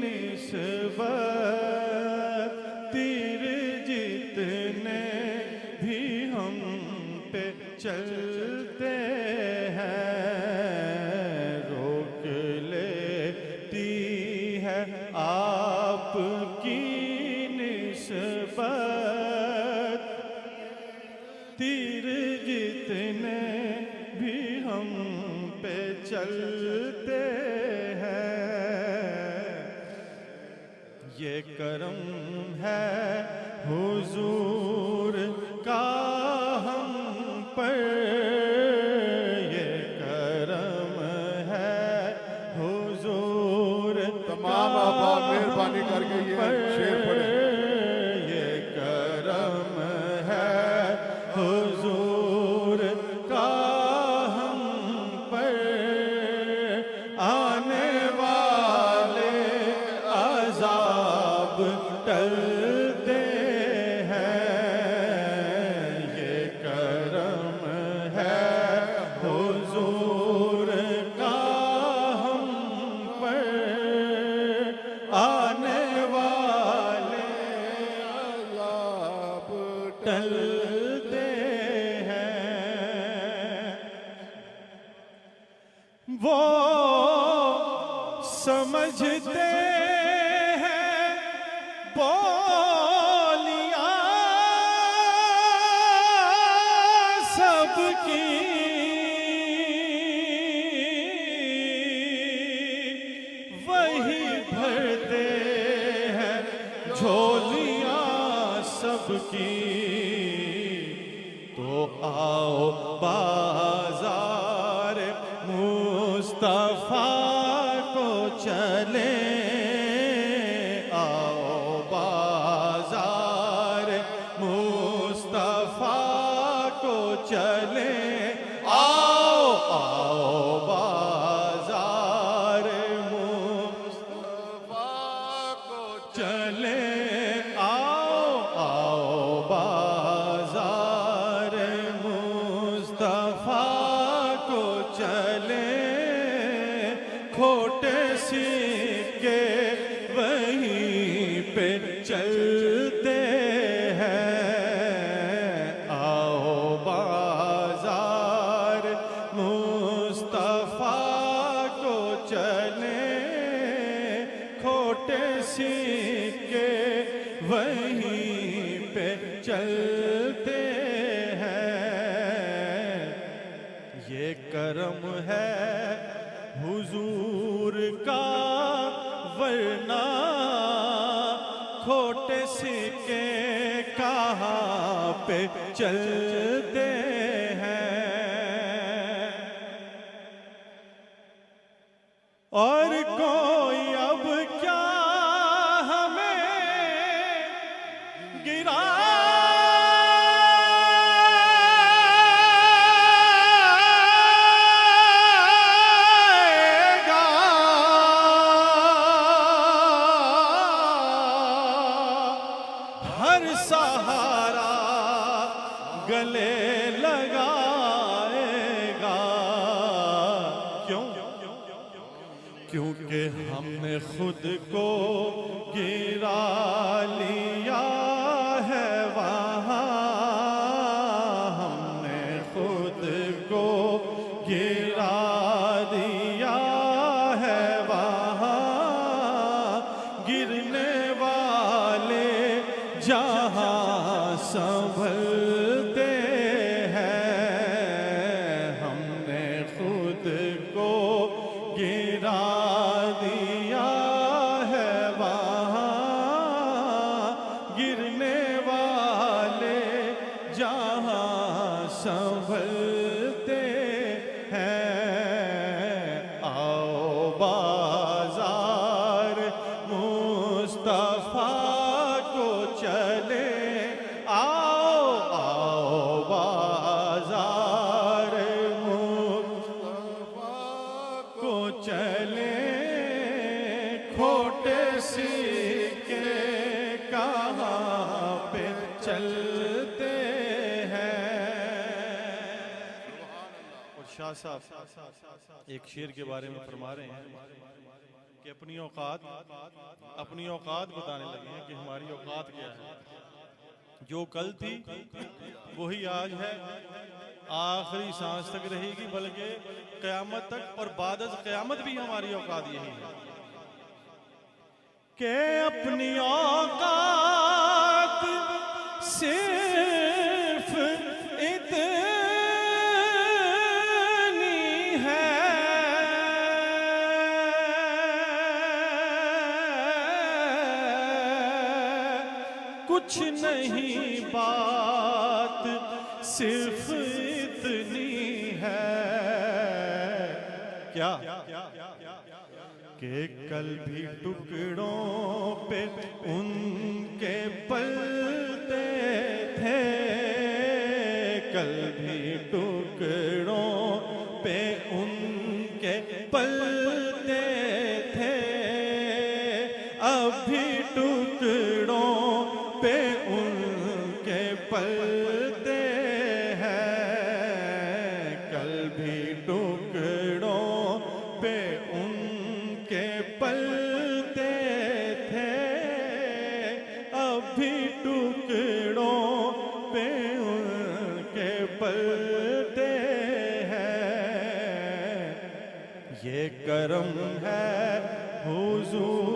निस्बत तीर जितने भी हम पे चलते हैं, रोक लेती है आपकी निस्बत। तीर जितने भी हम पे चलते हैं, ये करम है हुजूर का हम पर, ये करम है हुजूर तमाम अहबाब मेहरबानी करके ये शेर पढ़े। ये करम है हुजूर का हम पर, आने वाले अज़ाब टलते हैं, ये करम है हुजूर का हम पर, आने वाले अज़ाब टलते हैं। वो समझते हैं बोलियां सबकी, वही भरते हैं झोलियां सबकी। तो आओ बाजार मुस्तफा को चले, आओ बाजार मुस्तफा को चले, आओ आओ बाजार मुस्तफा को चले, आओ आओ बाजार मुस्तफा को चले, खोटे सिक्के वहीं पे चलते हैं, आओ बाजार मुस्तफा को चले, खोटे सिक्के वहीं पे चलते हैं, ये करम है हुजूर का, वरना खोटे सिक्के कहाँ पे चलते हैं। और कोई अब क्या हमें गिरा सहारा गले लगाएगा, क्यों? क्योंकि हमने खुद को गिरा लिया है वहाँ, हमने खुद को गिरा दिया है वहाँ, गिरने वाले जहाँ संभलते हैं, हमने खुद को गिरा दिया है वहाँ, गिरने वाले जहाँ संभलते हैं, आओ बाजार मुस्तफा को चले, आओ आओ बाजार मुस्तफा को चले, खोटे सिक्के कहाँ पे चलते हैं। और शाह साहब एक शेर के बारे में फरमा रहे हैं कि अपनी औकात बताने लगे हैं कि हमारी औकात क्या है। जो कल थी वही आज है, आखिरी सांस तक रहेगी, बल्कि क़यामत तक, और बाद क़यामत भी हमारी औकात यही है कि अपनी औकात सिर्फ इतनी है, कुछ नहीं बात सिर्फ इतनी है। क्या कि कल भी टुकड़ों पे उनके पलते थे, कल भी टुकड़ों पे उनके पलते थे, अब भी टुकड़ों पे उनके पलते हैं, कल भी टुकड़ों पे उनके पलते थे, अब भी टुकड़ों पे उनके पलते हैं। ये करम है हुजूर